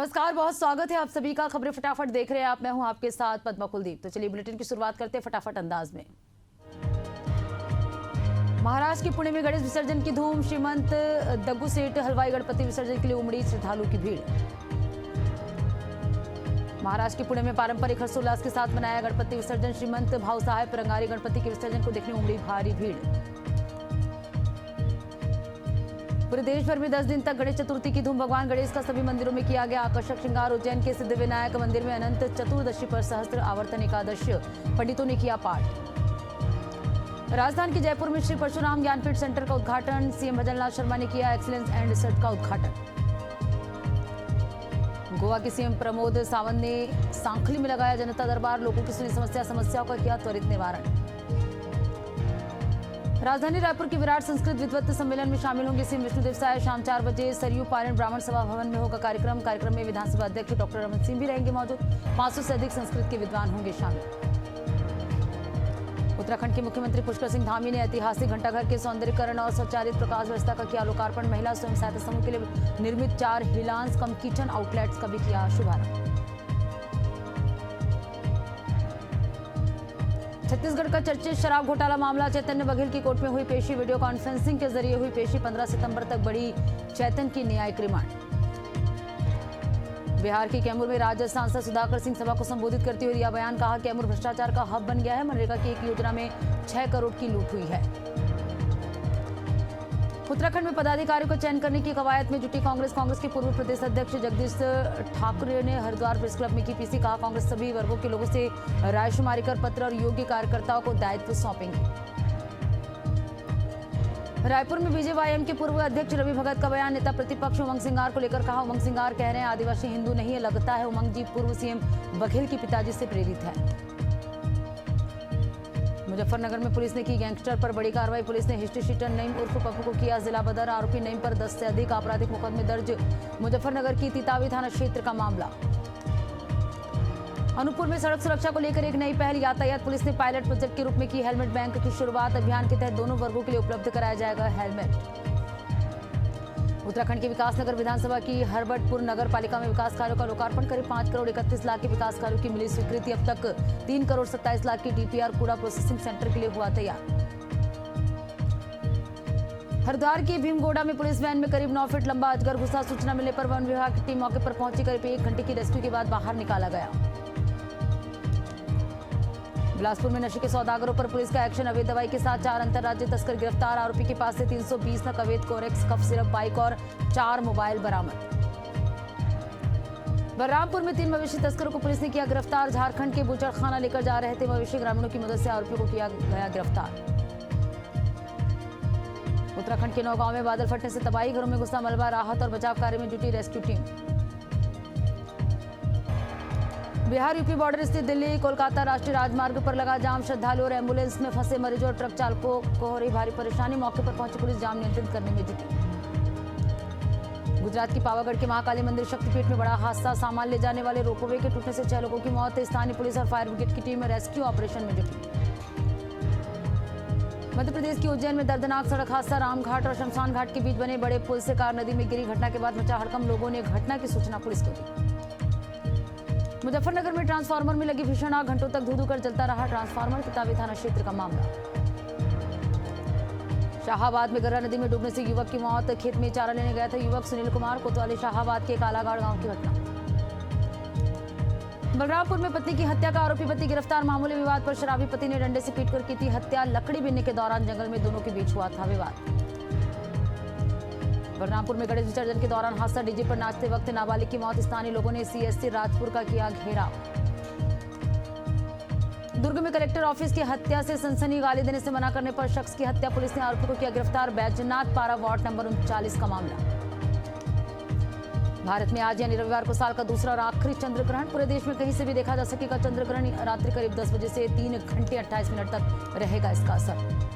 नमस्कार, बहुत स्वागत है आप सभी का। खबरें फटाफट देख रहे हैं आप, मैं हूं आपके साथ पद्मा कुलदीप। तो चलिए बुलेटिन की शुरुआत करते हैं फटाफट अंदाज में। महाराष्ट्र के पुणे में गणेश विसर्जन की धूम। श्रीमंत दग्गू सेठ हलवाई गणपति विसर्जन के लिए उमड़ी श्रद्धालुओं की भीड़। महाराष्ट्र के पुणे में पारंपरिक हर्षोल्लास के साथ मनाया गणपति विसर्जन। श्रीमंत भाव साहेब रंगारी गणपति के विसर्जन को देखने उमड़ी भारी भीड़। पूरे देश भर में 10 दिन तक गणेश चतुर्थी की धूम। भगवान गणेश का सभी मंदिरों में किया गया आकर्षक श्रृंगार। उज्जैन के सिद्धिविनायक मंदिर में अनंत चतुर्दशी पर सहस्त्र आवर्तन एकादशी पंडितों ने किया पाठ। राजधानी के जयपुर में श्री परशुराम ज्ञानपीठ सेंटर का उद्घाटन। सीएम भजनलाल शर्मा ने किया एक्सीलेंस एंड रिसर्च का उद्घाटन। गोवा के सीएम प्रमोद सावंत ने सांखली में लगाया जनता दरबार। लोगों की सुनी समस्याओं का किया त्वरित निवारण। राजधानी रायपुर के विराट संस्कृत विद्वत सम्मेलन में शामिल होंगे सीएम विष्णुदेव साय। शाम 4 बजे सरयू पारण ब्राह्मण सभा भवन में होगा कार्यक्रम में विधानसभा अध्यक्ष डॉक्टर रमन सिंह भी रहेंगे मौजूद। 500 से अधिक संस्कृत के विद्वान होंगे शामिल। उत्तराखंड के मुख्यमंत्री पुष्कर सिंह धामी ने ऐतिहासिक घंटाघर के सौंदर्यीकरण और स्वचालित प्रकाश व्यवस्था का किया लोकार्पण। महिला स्वयं सहायता समूह के लिए निर्मित 4 हिलांस कम किचन आउटलेट्स का भी किया शुभारंभ। छत्तीसगढ़ का चर्चित शराब घोटाला मामला। चैतन्य बघेल की कोर्ट में हुई पेशी। वीडियो कॉन्फ्रेंसिंग के जरिए हुई पेशी। 15 सितंबर तक बढ़ी चैतन्य की न्यायिक रिमांड। बिहार के कैमूर में राजद सांसद सुधाकर सिंह सभा को संबोधित करते हुए दिया बयान। कहा कैमूर भ्रष्टाचार का हब बन गया है। मनरेगा की एक योजना में 6 करोड़ की लूट हुई है। उत्तराखंड में पदाधिकारियों को चयन करने की कवायद में जुटी कांग्रेस के पूर्व प्रदेश अध्यक्ष जगदीश ठाकुर ने हरिद्वार प्रेस क्लब में की पीसी। कहा कांग्रेस सभी वर्गों के लोगों से रायशुमारी कर पत्र और योग्य कार्यकर्ताओं को दायित्व सौंपेंगे। रायपुर में बीजेवाईएम के पूर्व अध्यक्ष रवि भगत का बयान। नेता प्रतिपक्ष उमंग सिंगार को लेकर कहा उमंग सिंगार कह रहे हैं आदिवासी हिंदू नहीं है। लगता है उमंग जी पूर्व सीएम बघेल के पिताजी से प्रेरित है। मुजफ्फरनगर में पुलिस ने की गैंगस्टर पर बड़ी कार्रवाई। पुलिस ने हिस्ट्री शीटर नईम उर्फ पप्पू को किया जिला बदर। आरोपी नईम पर 10 से अधिक आपराधिक मुकदमे दर्ज। मुजफ्फरनगर की तितावी थाना क्षेत्र का मामला। अनूपपुर में सड़क सुरक्षा को लेकर एक नई पहल। यातायात पुलिस ने पायलट प्रोजेक्ट के रूप में की हेलमेट बैंक की शुरुआत। अभियान के तहत दोनों वर्गों के लिए उपलब्ध कराया जाएगा हेलमेट। उत्तराखंड के विकासनगर विधानसभा की हरबटपुर नगर पालिका में विकास कार्यों का लोकार्पण। करीब 5 करोड़ 31 लाख के विकास कार्यों की मिली स्वीकृति। अब तक 3 करोड़ 27 लाख की डीपीआर कूड़ा प्रोसेसिंग सेंटर के लिए हुआ तैयार। हरिद्वार की भीमगोड़ा में पुलिस वैन में करीब 9 फीट लंबा अजगर घुसा। सूचना मिलने पर वन विभाग की टीम मौके पर पहुंची। करीब 1 घंटे की रेस्क्यू के बाद बाहर निकाला गया। बिलासपुर में नशे के सौदागरों पर पुलिस का एक्शन। अवैध दवाई के साथ 4 अंतरराज्यीय तस्कर गिरफ्तार। आरोपी के पास से 320 नग अवैध कोरेक्स कफ सिरप बाइक और 4 मोबाइल बरामद। बलरामपुर में 3 मवेशी तस्करों को पुलिस ने किया गिरफ्तार। झारखंड के बूचड़खाना लेकर जा रहे थे मवेशी। ग्रामीणों की मदद से आरोपियों को किया गया गिरफ्तार। उत्तराखंड के नौगांव में बादल फटने से तबाही। घरों में घुसा मलबा। राहत और बचाव कार्य में जुटी rescue team. Bihar UP border स्थित दिल्ली कोलकाता राष्ट्रीय राजमार्ग पर लगा जाम। श्रद्धालुओं और एम्बुलेंस में फंसे मरीजों और ट्रक चालकों को हो रही भारी परेशानी। मौके पर पहुंची पुलिस जाम नियंत्रित करने में जुटी। गुजरात की पावागढ़ के महाकाली मंदिर शक्तिपीठ में बड़ा हादसा। सामान ले जाने वाले रोपवे के टूटने से 6 लोगों की मौत। स्थानीय पुलिस और फायर ब्रिगेड की टीम रेस्क्यू ऑपरेशन में जुटी। मध्य प्रदेश की उज्जैन में दर्दनाक सड़क हादसा। रामघाट और शमशान घाट के बीच बने बड़े पुल से कार नदी में गिरी। घटना के बाद मचा हड़कंप। लोगों ने घटना की सूचना पुलिस को दी। मुजफ्फरनगर में ट्रांसफार्मर में लगी भीषण आग। घंटों तक धू कर जलता रहा ट्रांसफार्मर। तितावी थाना क्षेत्र का मामला। शाहाबाद में गर्रा नदी में डूबने से युवक की मौत। खेत में चारा लेने गया था युवक सुनील कुमार। कोतवाली शाहाबाद के कालागाड़ गांव की घटना। बलरामपुर में पत्नी की हत्या का आरोपी पति गिरफ्तार। मामूली विवाद पर शराबी पति ने डंडे से पीटकर की थी हत्या। लकड़ी बीनने के दौरान जंगल में दोनों के बीच हुआ था विवाद। बलरामपुर में गणेश विसर्जन के दौरान हादसा। डीजे पर नाचते वक्त नाबालिग की मौत। स्थानीय लोगों ने सीएससी राजपुर का किया घेराव। दुर्ग में कलेक्टर ऑफिस की हत्या से सनसनी। गाली देने से मना करने पर शख्स की हत्या। पुलिस ने आरोपी को किया गिरफ्तार। बैजनाथ पारा वार्ड नंबर 39 का मामला। भारत में आज यानी रविवार को साल का दूसरा और आखिरी चंद्र ग्रहण। पूरे देश में कहीं से भी देखा जा सकेगा चंद्र ग्रहण। रात्रि करीब 10 बजे से 3 घंटे 28 मिनट तक रहेगा इसका असर।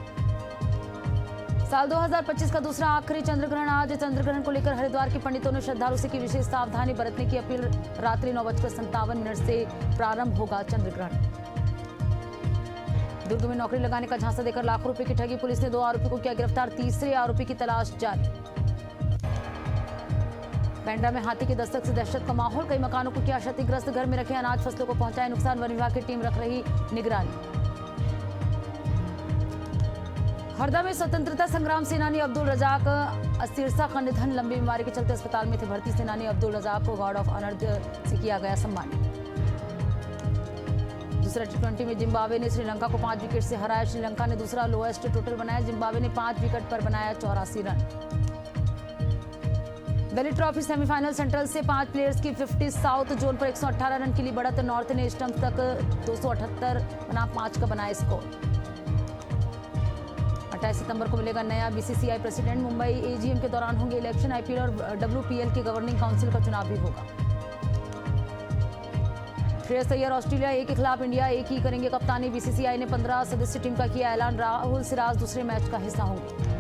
साल 2025 का दूसरा आखिरी चंद्र ग्रहण आज। चंद्र ग्रहण को लेकर हरिद्वार के पंडितों ने श्रद्धालुओं से की विशेष सावधानी बरतने की अपील। रात्रि 9:57 से प्रारंभ होगा चंद्र ग्रहण। दुर्ग में नौकरी लगाने का झांसा देकर लाखों रुपए की ठगी। पुलिस ने 2 आरोपी को किया गिरफ्तार। तीसरे आरोपी की तलाश जारी। पेंड्रा में हाथी की दस्तक से दहशत का माहौल, कई मकानों को किया क्षतिग्रस्त, घर में रखे अनाज फसलों को पहुंचाए नुकसान, वन विभाग की टीम रख रही निगरानी। हरदा में स्वतंत्रता संग्राम सेनानी अब्दुल रजाक सिरसा का निधन, लंबी बीमारी के चलते अस्पताल में थे भर्ती सेनानी अब्दुल रजाक को गार्ड ऑफ ऑनर से किया गया सम्मान। दूसरा T20 में जिम्बाब्वे ने श्रीलंका को 5 विकेट से हराया, श्रीलंका ने दूसरा लोएस्ट टोटल बनाया, जिम्बाब्वे ने 5 विकेट पर बनाया 84 रन। बेली ट्रॉफी सेमीफाइनल, सेंट्रल से 5 प्लेयर्स की 50, साउथ जोन पर 118 रन के लिए बढ़त, नॉर्थ ने स्टंप तक 278 बना 5 का बनाया स्कोर। 28 सितंबर को मिलेगा नया BCCI प्रेसिडेंट, मुंबई AGM के दौरान होंगे इलेक्शन, IPL और WPL की गवर्निंग काउंसिल का चुनाव भी होगा। श्रेयस अय्यर ऑस्ट्रेलिया A के खिलाफ इंडिया A की करेंगे कप्तानी, BCCI ने 15 सदस्य टीम का किया ऐलान, राहुल सिराज दूसरे मैच का हिस्सा होंगे।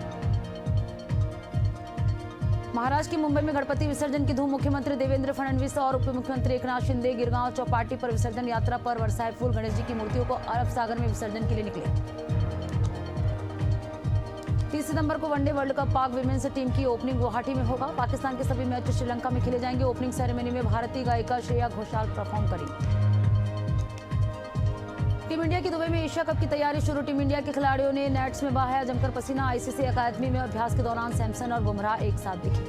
महाराष्ट्र की मुंबई में गणपति विसर्जन की धूम, मुख्यमंत्री देवेंद्र फडणवीस और उप मुख्यमंत्री एकनाथ शिंदे गिरगांव चौपाटी पर विसर्जन यात्रा पर बरसाए फूल, गणेश जी की मूर्तियों को अरब सागर में विसर्जन के लिए निकले। 30 सितंबर को वनडे वर्ल्ड कप पाक विमेंस टीम की ओपनिंग गुवाहाटी में होगा, पाकिस्तान के सभी मैच श्रीलंका में खेले जाएंगे। ओपनिंग सेरेमनी में भारतीय गायिका श्रेया घोषाल परफॉर्म करेंगी। टीम इंडिया की दुबई में एशिया कप की तैयारी शुरू, टीम इंडिया के खिलाड़ियों ने नेट्स में बहाया जमकर पसीना, ICC अकादमी में अभ्यास के दौरान सैमसन और बुमराह एक साथ दिखे।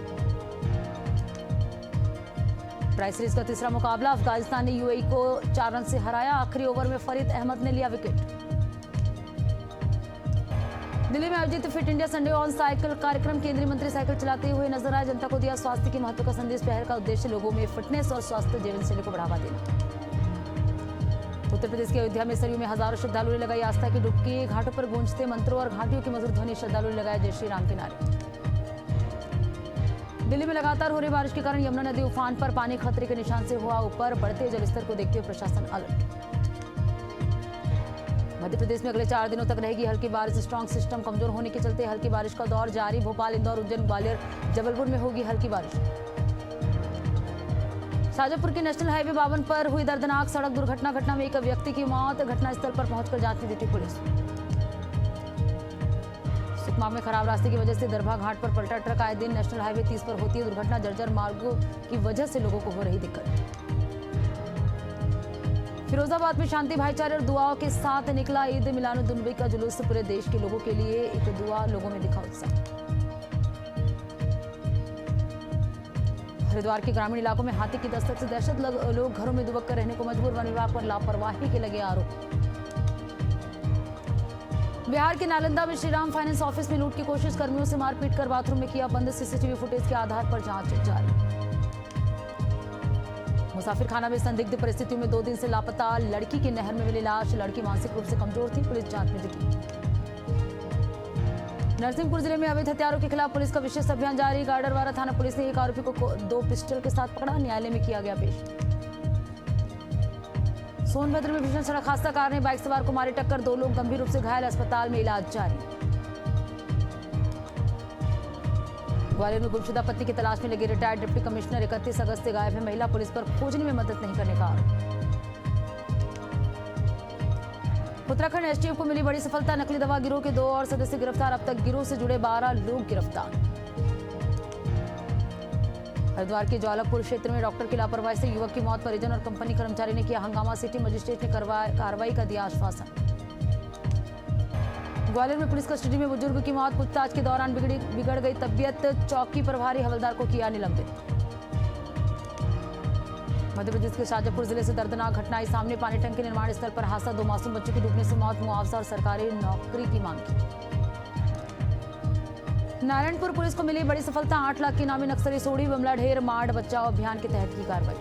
प्राइज सीरीज का तीसरा मुकाबला, अफगानिस्तान ने UAE को 4 रन से हराया, आखिरी ओवर में फरीद अहमद ने लिया विकेट। दिल्ली में आयोजित fit India Sunday on cycle कार्यक्रम, केंद्रीय मंत्री साइकिल चलाते हुए नजर आए, जनता को दिया स्वास्थ्य के महत्व का संदेश। पहल का उद्देश्य लोगों में फिटनेस और स्वास्थ्य जीवनशैली को बढ़ावा देना। उत्तर प्रदेश के अयोध्या में सरयू में हजारों श्रद्धालुओं ने लगाई आस्था की डुबकी, घाटों पर गूंजते मंत्रों और घाटियों की मधुर ध्वनि, श्रद्धालुओं ने लगाया जय श्री राम के नारे। दिल्ली में लगातार हो रही बारिश के कारण यमुना नदी उफान पर, पानी खतरे के निशान से हुआ ऊपर, बढ़ते जलस्तर को देखते हुए प्रशासन अलर्ट। मध्य प्रदेश में अगले 4 दिनों तक रहेगी हल्की बारिश, स्ट्रॉन्ग सिस्टम कमजोर होने के चलते हल्की बारिश का दौर जारी, भोपाल, इंदौर, उज्जैन, ग्वालियर, जबलपुर में होगी हल्की बारिश। शाजापुर के नेशनल हाईवे 52 पर हुई दर्दनाक सड़क दुर्घटना, घटना में एक व्यक्ति की मौत, घटनास्थल पर पहुंचकर जांच में जुटी पुलिस। सुकमा में खराब रास्ते की वजह से दरभा घाट पर पलटा ट्रक, आए दिन नेशनल हाईवे 30 पर होती है दुर्घटना, जर्जर मार्गों की वजह से लोगों को हो रही दिक्कत। फिरोजाबाद में शांति, भाईचारे और दुआओं के साथ निकला ईद मिलादुन्नबी का जुलूस, पूरे देश के लोगों के लिए एक दुआ, लोगों में दिखा उत्साह। हरिद्वार के ग्रामीण इलाकों में हाथी की दस्तक से दहशत, लोग घरों में दुबक कर रहने को मजबूर, वन विभाग पर लापरवाही के लगे आरोप। बिहार के नालंदा में श्रीराम फाइनेंस ऑफिस में लूट की कोशिश, कर्मियों से मारपीट कर बाथरूम में किया बंद, CCTV फुटेज के आधार पर जांच जारी। मुसाफिर खाना में संदिग्ध परिस्थितियों में 2 दिन से लापता लड़की की नहर में मिली लाश, लड़की मानसिक रूप से कमजोर थी, पुलिस जांच में जुटी। नरसिंहपुर जिले में अवैध हथियारों के खिलाफ पुलिस का विशेष अभियान जारी, गाडरवारा थाना पुलिस ने एक आरोपी को 2 पिस्टल के साथ पकड़ा, न्यायालय में किया गया पेश। सोनभद्र में भीषण सड़क हादसा, कार ने बाइक सवार को मारी टक्कर, 2 लोग गंभीर रूप से घायल, अस्पताल में इलाज जारी। ग्वालियर में गुमशुदा पत्नी की तलाश में लगे रिटायर्ड डिप्टी कमिश्नर 31 अगस्त से गायब है, महिला पुलिस पर खोजने में मदद नहीं करने का आरोप। उत्तराखंड STF को मिली बड़ी सफलता, नकली दवा गिरोह के 2 और सदस्य गिरफ्तार, अब तक गिरोह से जुड़े 12 लोग गिरफ्तार। हरिद्वार के ज्वालापुर क्षेत्र में डॉक्टर की लापरवाही से युवक की मौत, परिजन और कंपनी कर्मचारी ने किया हंगामा, सिटी मजिस्ट्रेट ने कार्रवाई का दिया आश्वासन। ग्वालियर में पुलिस कस्टडी में बुजुर्ग की मौत, पूछताछ के दौरान बिगड़ गई तबियत, चौकी प्रभारी हवलदार को किया निलंबित। मध्य प्रदेश के शाजापुर जिले से दर्दनाक घटना आई सामने, पानी टंकी निर्माण स्थल पर हादसा, 2 मासूम बच्चों की डूबने से मौत, मुआवजा और सरकारी नौकरी की मांग की। नारायणपुर पुलिस को मिली बड़ी सफलता, 8 लाख की इनामी नक्सली सोड़ी, बमला ढेर माड़ बचाओ अभियान के तहत की कार्रवाई।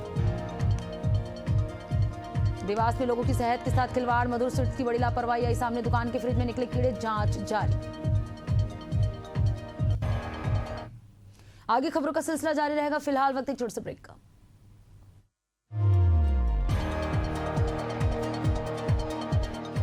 देवास में लोगों की सेहत के साथ खिलवाड़, मधुर स्वीट्स की बड़ी लापरवाही आई सामने, दुकान के फ्रिज में निकले कीड़े, जांच जारी। आगे खबरों का सिलसिला जारी रहेगा, फिलहाल वक्त एक छोटे से ब्रेक का।